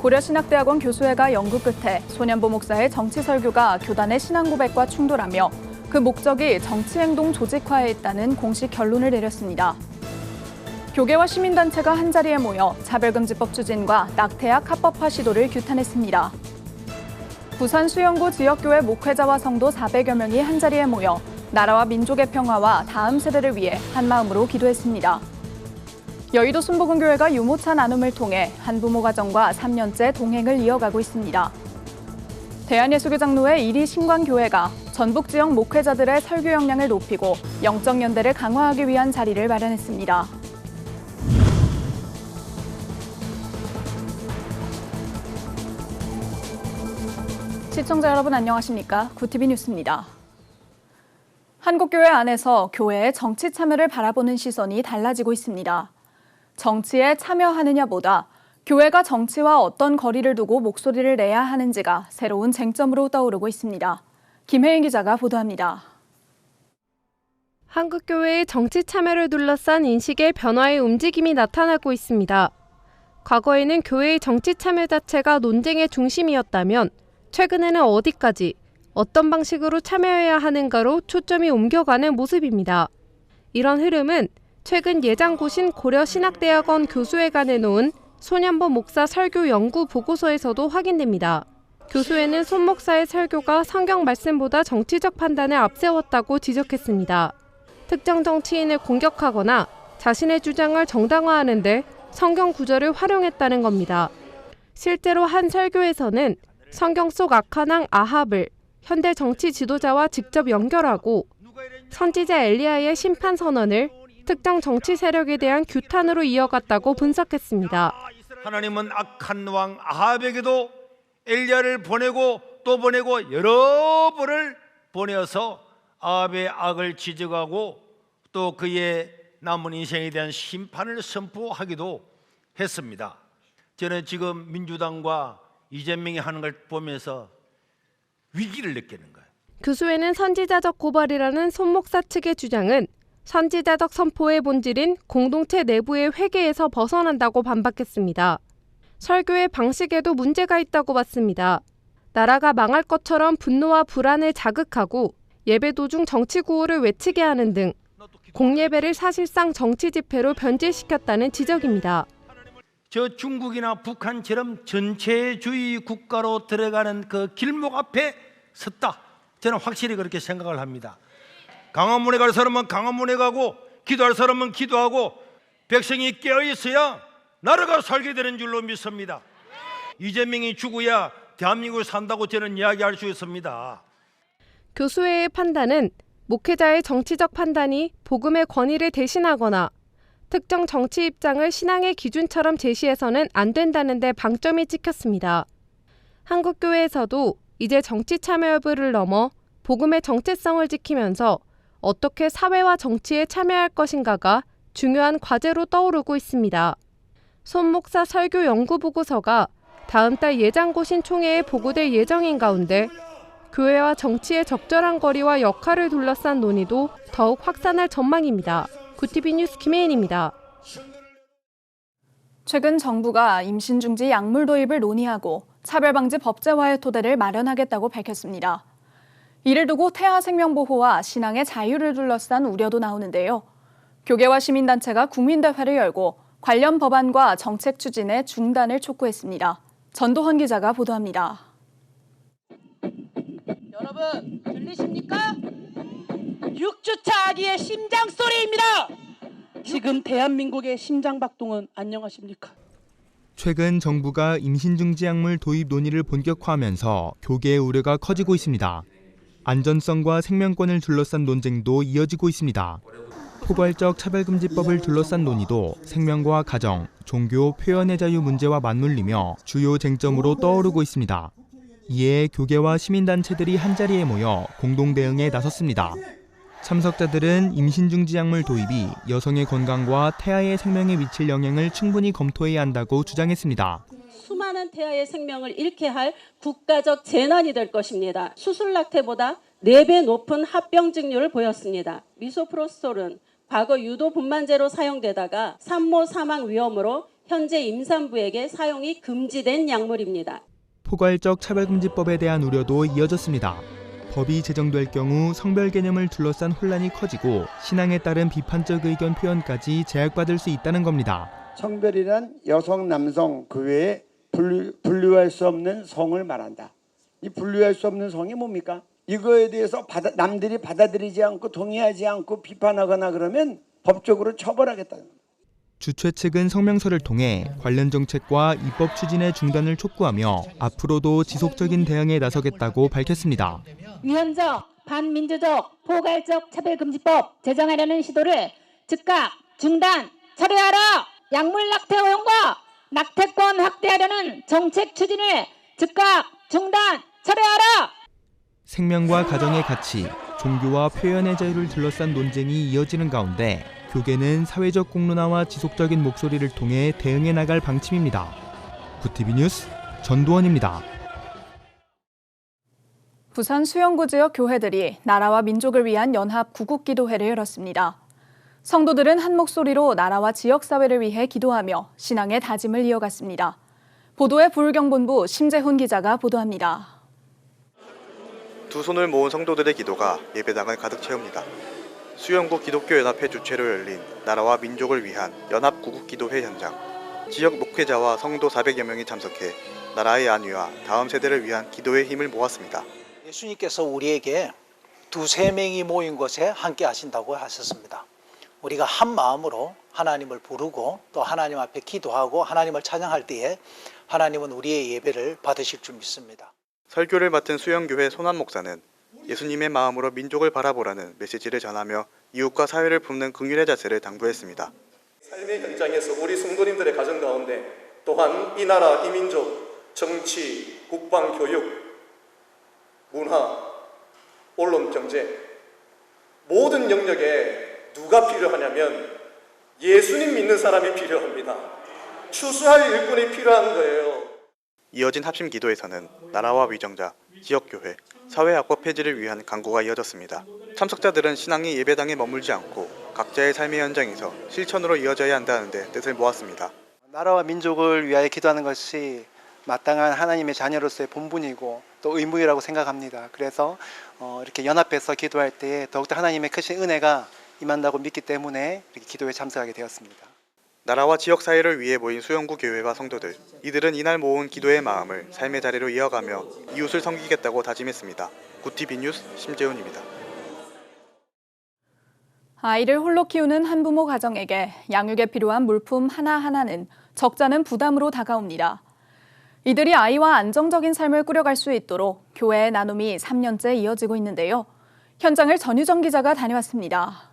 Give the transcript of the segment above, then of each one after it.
고려신학대학원 교수회가 연구 끝에 소년보 목사의 정치 설교가 교단의 신앙 고백과 충돌하며 그 목적이 정치행동 조직화에 있다는 공식 결론을 내렸습니다. 교계와 시민단체가 한자리에 모여 차별금지법 추진과 낙태약 합법화 시도를 규탄했습니다. 부산 수영구 지역교회 목회자와 성도 400여 명이 한자리에 모여 나라와 민족의 평화와 다음 세대를 위해 한마음으로 기도했습니다. 여의도 순복음교회가 유모차 나눔을 통해 한부모 가정과 3년째 동행을 이어가고 있습니다. 대한예수교장로회 1위 신광교회가 전북 지역 목회자들의 설교 역량을 높이고 영적 연대를 강화하기 위한 자리를 마련했습니다. 시청자 여러분 안녕하십니까? 구티비 뉴스입니다. 한국교회 안에서 교회의 정치 참여를 바라보는 시선이 달라지고 있습니다. 정치에 참여하느냐보다 교회가 정치와 어떤 거리를 두고 목소리를 내야 하는지가 새로운 쟁점으로 떠오르고 있습니다. 김혜인 기자가 보도합니다. 한국교회의 정치 참여를 둘러싼 인식의 변화의 움직임이 나타나고 있습니다. 과거에는 교회의 정치 참여 자체가 논쟁의 중심이었다면 최근에는 어디까지, 어떤 방식으로 참여해야 하는가로 초점이 옮겨가는 모습입니다. 이런 흐름은 최근 예장고신 고려신학대학원 교수회가 내놓은 소년보 목사 설교 연구 보고서에서도 확인됩니다. 교수회는 손 목사의 설교가 성경 말씀보다 정치적 판단을 앞세웠다고 지적했습니다. 특정 정치인을 공격하거나 자신의 주장을 정당화하는 데 성경 구절을 활용했다는 겁니다. 실제로 한 설교에서는 성경 속 악한 왕 아합을 현대 정치 지도자와 직접 연결하고 선지자 엘리야의 심판 선언을 특정 정치 세력에 대한 규탄으로 이어갔다고 분석했습니다. 하나님은 악한 왕 아합에게도 엘리야를 보내고 또 보내고 여러 번을 보내어서 아합의 악을 지적하고 또 그의 남은 인생에 대한 심판을 선포하기도 했습니다. 저는 지금 민주당과 이재명이 하는 걸 보면서 위기를 느끼는 거예요. 교수회는 선지자적 고발이라는 손 목사 측의 주장은 선지자적 선포의 본질인 공동체 내부의 회개에서 벗어난다고 반박했습니다. 설교의 방식에도 문제가 있다고 봤습니다. 나라가 망할 것처럼 분노와 불안을 자극하고 예배 도중 정치 구호를 외치게 하는 등 공예배를 사실상 정치 집회로 변질시켰다는 지적입니다. 저 중국이나 북한처럼 전체주의 국가로 들어가는 그 길목 앞에 섰다. 저는 확실히 그렇게 생각을 합니다. 강화문에 갈 사람은 강화문에 가고 기도할 사람은 기도하고 백성이 깨어있어야 나라가 살게 되는 줄로 믿습니다. 이재명이 죽어야 대한민국을 산다고 저는 이야기할 수 있습니다. 교수회의 판단은 목회자의 정치적 판단이 복음의 권위를 대신하거나 특정 정치 입장을 신앙의 기준처럼 제시해서는 안 된다는 데 방점이 찍혔습니다. 한국교회에서도 이제 정치 참여 여부를 넘어 복음의 정체성을 지키면서 어떻게 사회와 정치에 참여할 것인가가 중요한 과제로 떠오르고 있습니다. 손 목사 설교 연구 보고서가 다음 달 예장고신 총회에 보고될 예정인 가운데 교회와 정치의 적절한 거리와 역할을 둘러싼 논의도 더욱 확산할 전망입니다. 구티비 뉴스 김혜인입니다. 최근 정부가 임신 중지 약물 도입을 논의하고 차별방지 법제화의 토대를 마련하겠다고 밝혔습니다. 이를 두고 태아 생명 보호와 신앙의 자유를 둘러싼 우려도 나오는데요. 교계와 시민단체가 국민대회를 열고 관련 법안과 정책 추진의 중단을 촉구했습니다. 전도헌 기자가 보도합니다. 여러분 들리십니까? 6주차 아기의 심장 소리입니다. 지금 대한민국의 심장박동은 안녕하십니까? 최근 정부가 임신 중지 약물 도입 논의를 본격화하면서 교계의 우려가 커지고 있습니다. 안전성과 생명권을 둘러싼 논쟁도 이어지고 있습니다. 포괄적 차별금지법을 둘러싼 논의도 생명과 가정, 종교, 표현의 자유 문제와 맞물리며 주요 쟁점으로 떠오르고 있습니다. 이에 교계와 시민단체들이 한자리에 모여 공동 대응에 나섰습니다. 참석자들은 임신 중지 약물 도입이 여성의 건강과 태아의 생명에 미칠 영향을 충분히 검토해야 한다고 주장했습니다. 수많은 태아의 생명을 잃게 할 국가적 재난이 될 것입니다. 수술 낙태보다 4배 높은 합병증률을 보였습니다. 미소프로스톨은 과거 유도 분만제로 사용되다가 산모 사망 위험으로 현재 임산부에게 사용이 금지된 약물입니다. 포괄적 차별금지법에 대한 우려도 이어졌습니다. 법이 제정될 경우 성별 개념을 둘러싼 혼란이 커지고 신앙에 따른 비판적 의견 표현까지 제약받을 수 있다는 겁니다. 성별이란 여성, 남성 그 외에 분류할 수 없는 성을 말한다. 이 분류할 수 없는 성이 뭡니까? 이거에 대해서 남들이 받아들이지 않고 동의하지 않고 비판하거나 그러면 법적으로 처벌하겠다는 겁니다. 주최 측은 성명서를 통해 관련 정책과 입법 추진의 중단을 촉구하며 앞으로도 지속적인 대응에 나서겠다고 밝혔습니다. 위헌적, 반민주적, 포괄적 차별금지법 제정하려는 시도를 즉각 중단, 철회하라! 약물 낙태 허용과 낙태권 확대하려는 정책 추진을 즉각 중단, 철회하라! 생명과 가정의 가치, 종교와 표현의 자유를 둘러싼 논쟁이 이어지는 가운데 교계는 사회적 공론화와 지속적인 목소리를 통해 대응해 나갈 방침입니다. 구티비 뉴스 전두원입니다. 부산 수영구 지역 교회들이 나라와 민족을 위한 연합 구국기도회를 열었습니다. 성도들은 한 목소리로 나라와 지역사회를 위해 기도하며 신앙의 다짐을 이어갔습니다. 보도에 부울경본부 심재훈 기자가 보도합니다. 두 손을 모은 성도들의 기도가 예배당을 가득 채웁니다. 수영구 기독교연합회 주최로 열린 나라와 민족을 위한 연합구국기도회 현장. 지역 목회자와 성도 400여 명이 참석해 나라의 안위와 다음 세대를 위한 기도의 힘을 모았습니다. 예수님께서 우리에게 두세 명이 모인 곳에 함께 하신다고 하셨습니다. 우리가 한 마음으로 하나님을 부르고 또 하나님 앞에 기도하고 하나님을 찬양할 때에 하나님은 우리의 예배를 받으실 줄 믿습니다. 설교를 맡은 수영교회 손한 목사는 예수님의 마음으로 민족을 바라보라는 메시지를 전하며 이웃과 사회를 품는 긍휼의 자세를 당부했습니다. 삶의 현장에서 우리 성도님들의 가정 가운데 또한 이 나라, 이 민족, 정치, 국방, 교육, 문화, 언론, 경제 모든 영역에 누가 필요하냐면 예수님 믿는 사람이 필요합니다. 추수할 일꾼이 필요한 거예요. 이어진 합심 기도에서는 나라와 위정자, 지역교회, 사회악법 폐지를 위한 강구가 이어졌습니다. 참석자들은 신앙이 예배당에 머물지 않고 각자의 삶의 현장에서 실천으로 이어져야 한다는 데 뜻을 모았습니다. 나라와 민족을 위하여 기도하는 것이 마땅한 하나님의 자녀로서의 본분이고 또 의무이라고 생각합니다. 그래서 이렇게 연합해서 기도할 때 더욱더 하나님의 크신 은혜가 임한다고 믿기 때문에 이렇게 기도에 참석하게 되었습니다. 나라와 지역사회를 위해 모인 수영구 교회와 성도들, 이들은 이날 모은 기도의 마음을 삶의 자리로 이어가며 이웃을 섬기겠다고 다짐했습니다. 구티비 뉴스 심재훈입니다. 아이를 홀로 키우는 한부모 가정에게 양육에 필요한 물품 하나하나는 적잖은 부담으로 다가옵니다. 이들이 아이와 안정적인 삶을 꾸려갈 수 있도록 교회의 나눔이 3년째 이어지고 있는데요. 현장을 전유정 기자가 다녀왔습니다.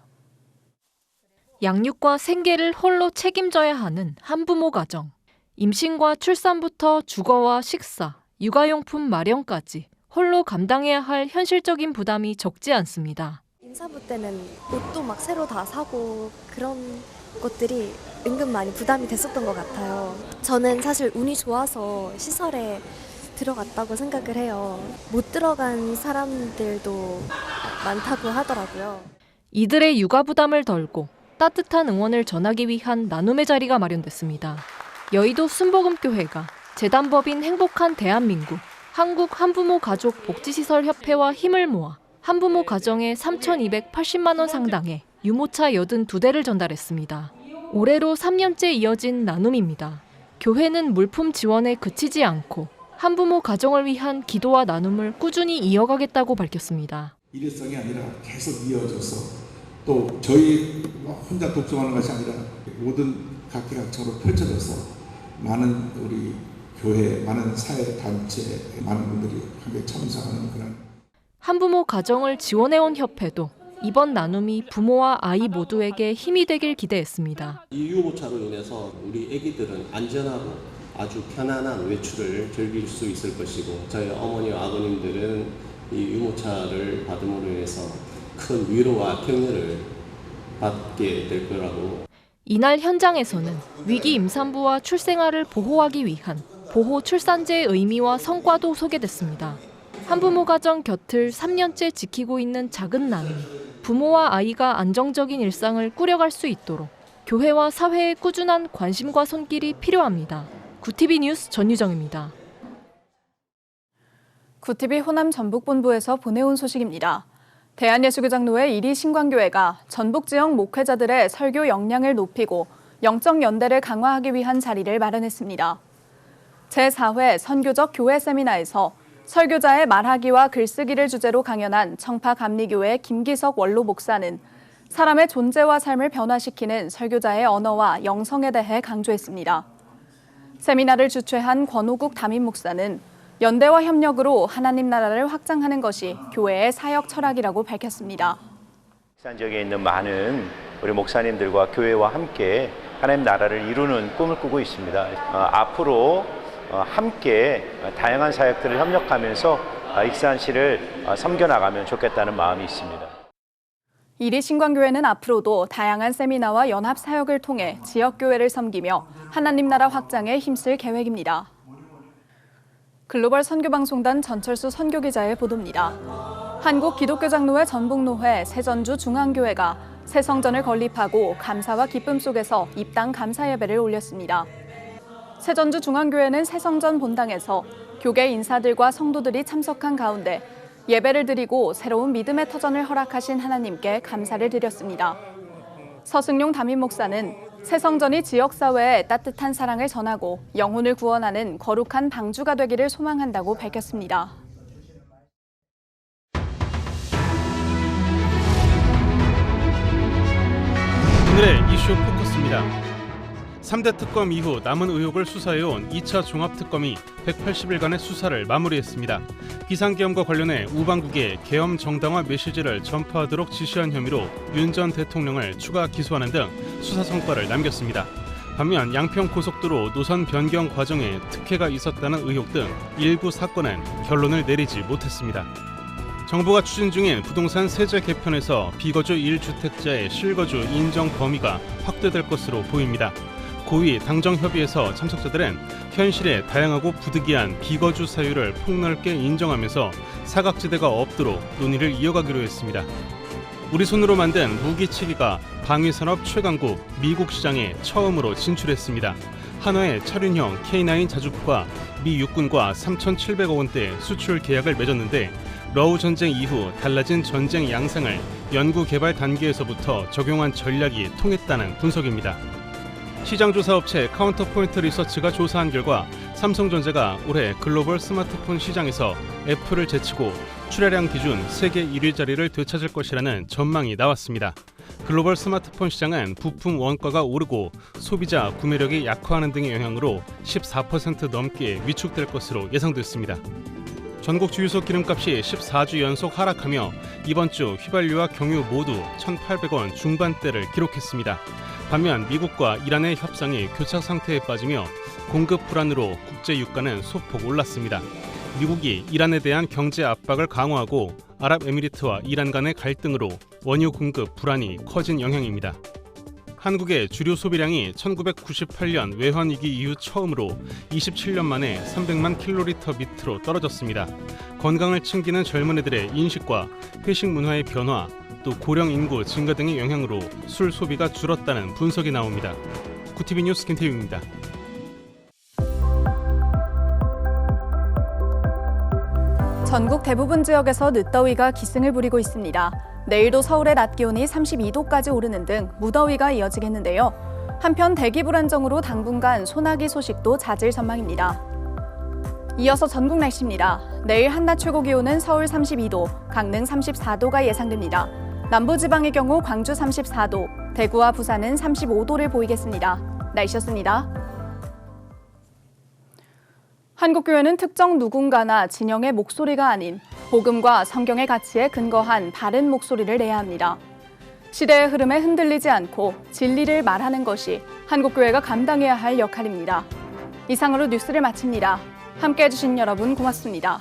양육과 생계를 홀로 책임져야 하는 한부모 가정. 임신과 출산부터 주거와 식사, 육아용품 마련까지 홀로 감당해야 할 현실적인 부담이 적지 않습니다. 임산부 때는 옷도 막 새로 다 사고 그런 것들이 은근 많이 부담이 됐었던 것 같아요. 저는 사실 운이 좋아서 시설에 들어갔다고 생각을 해요. 못 들어간 사람들도 많다고 하더라고요. 이들의 육아 부담을 덜고 따뜻한 응원을 전하기 위한 나눔의 자리가 마련됐습니다. 여의도 순복음교회가 재단법인 행복한 대한민국, 한국 한부모 가족 복지시설 협회와 힘을 모아 한부모 가정에 3,280만 원 상당의 유모차 82대를 전달했습니다. 올해로 3년째 이어진 나눔입니다. 교회는 물품 지원에 그치지 않고 한부모 가정을 위한 기도와 나눔을 꾸준히 이어가겠다고 밝혔습니다. 일회성이 아니라 계속 이어져서 또 저희 혼자 독점하는 것이 아니라 모든 각기각처로 펼쳐져서 많은 우리 교회, 많은 사회 단체, 많은 분들이 함께 참석하는 그런 한부모 가정을 지원해온 협회도 이번 나눔이 부모와 아이 모두에게 힘이 되길 기대했습니다. 이 유모차로 인해서 우리 아기들은 안전하고 아주 편안한 외출을 즐길 수 있을 것이고 저희 어머니와 아버님들은 이 유모차를 받음으로 인해서 큰 위로와 격려를 받게 될 거라고. 이날 현장에서는 위기 임산부와 출생아를 보호하기 위한 보호 출산제의 의미와 성과도 소개됐습니다. 한부모 가정 곁을 3년째 지키고 있는 작은 나눔이 부모와 아이가 안정적인 일상을 꾸려갈 수 있도록 교회와 사회의 꾸준한 관심과 손길이 필요합니다. 구TV 뉴스 전유정입니다. 구TV 호남 전북본부에서 보내온 소식입니다. 대한예수교장로회 이리신광교회가 전북 지역 목회자들의 설교 역량을 높이고 영적 연대를 강화하기 위한 자리를 마련했습니다. 제4회 선교적 교회 세미나에서 설교자의 말하기와 글쓰기를 주제로 강연한 청파감리교회 김기석 원로 목사는 사람의 존재와 삶을 변화시키는 설교자의 언어와 영성에 대해 강조했습니다. 세미나를 주최한 권오국 담임 목사는 연대와 협력으로 하나님 나라를 확장하는 것이 교회의 사역 철학이라고 밝혔습니다. 익산 지역에 있는 많은 우리 목사님들과 교회와 함께 하나님 나라를 이루는 꿈을 꾸고 있습니다. 앞으로 함께 다양한 사역들을 협력하면서 익산시를 섬겨나가면 좋겠다는 마음이 있습니다. 이리신광교회는 앞으로도 다양한 세미나와 연합 사역을 통해 지역교회를 섬기며 하나님 나라 확장에 힘쓸 계획입니다. 글로벌 선교방송단 전철수 선교기자의 보도입니다. 한국기독교장로회 전북노회 새전주 중앙교회가 새 성전을 건립하고 감사와 기쁨 속에서 입당 감사 예배를 올렸습니다. 새전주 중앙교회는 새 성전 본당에서 교계 인사들과 성도들이 참석한 가운데 예배를 드리고 새로운 믿음의 터전을 허락하신 하나님께 감사를 드렸습니다. 서승용 담임 목사는 새 성전이 지역사회에 따뜻한 사랑을 전하고 영혼을 구원하는 거룩한 방주가 되기를 소망한다고 밝혔습니다. 오늘의 이슈 포커스입니다. 3대 특검 이후 남은 의혹을 수사해온 2차 종합특검이 180일간의 수사를 마무리했습니다. 비상계엄과 관련해 우방국에 계엄 정당화 메시지를 전파하도록 지시한 혐의로 윤 전 대통령을 추가 기소하는 등 수사 성과를 남겼습니다. 반면 양평고속도로 노선 변경 과정에 특혜가 있었다는 의혹 등 일부 사건은 결론을 내리지 못했습니다. 정부가 추진 중인 부동산 세제 개편에서 비거주 1주택자의 실거주 인정 범위가 확대될 것으로 보입니다. 고위 당정협의회에서 참석자들은 현실에 다양하고 부득이한 비거주 사유를 폭넓게 인정하면서 사각지대가 없도록 논의를 이어가기로 했습니다. 우리 손으로 만든 무기체계가 방위산업 최강국 미국 시장에 처음으로 진출했습니다. 한화의 차륜형 K9 자주포가 미 육군과 3,700억 원대 수출 계약을 맺었는데 러우 전쟁 이후 달라진 전쟁 양상을 연구개발 단계에서부터 적용한 전략이 통했다는 분석입니다. 시장조사업체 카운터포인트 리서치가 조사한 결과 삼성전자가 올해 글로벌 스마트폰 시장에서 애플을 제치고 출하량 기준 세계 1위 자리를 되찾을 것이라는 전망이 나왔습니다. 글로벌 스마트폰 시장은 부품 원가가 오르고 소비자 구매력이 약화하는 등의 영향으로 14% 넘게 위축될 것으로 예상됐습니다. 전국 주유소 기름값이 14주 연속 하락하며 이번 주 휘발유와 경유 모두 1,800원 중반대를 기록했습니다. 반면 미국과 이란의 협상이 교착 상태에 빠지며 공급 불안으로 국제 유가는 소폭 올랐습니다. 미국이 이란에 대한 경제 압박을 강화하고 아랍에미리트와 이란 간의 갈등으로 원유 공급 불안이 커진 영향입니다. 한국의 주류 소비량이 1998년 외환위기 이후 처음으로 27년 만에 300만 킬로리터 밑으로 떨어졌습니다. 건강을 챙기는 젊은이들의 인식과 회식 문화의 변화, 또 고령 인구 증가 등의 영향으로 술 소비가 줄었다는 분석이 나옵니다. 구TV 뉴스 김태웅입니다. 전국 대부분 지역에서 늦더위가 기승을 부리고 있습니다. 내일도 서울의 낮 기온이 32도까지 오르는 등 무더위가 이어지겠는데요. 한편 대기 불안정으로 당분간 소나기 소식도 잦을 전망입니다. 이어서 전국 날씨입니다. 내일 한낮 최고 기온은 서울 32도, 강릉 34도가 예상됩니다. 남부지방의 경우 광주 34도, 대구와 부산은 35도를 보이겠습니다. 날씨였습니다. 한국교회는 특정 누군가나 진영의 목소리가 아닌 복음과 성경의 가치에 근거한 바른 목소리를 내야 합니다. 시대의 흐름에 흔들리지 않고 진리를 말하는 것이 한국교회가 감당해야 할 역할입니다. 이상으로 뉴스를 마칩니다. 함께해 주신 여러분 고맙습니다.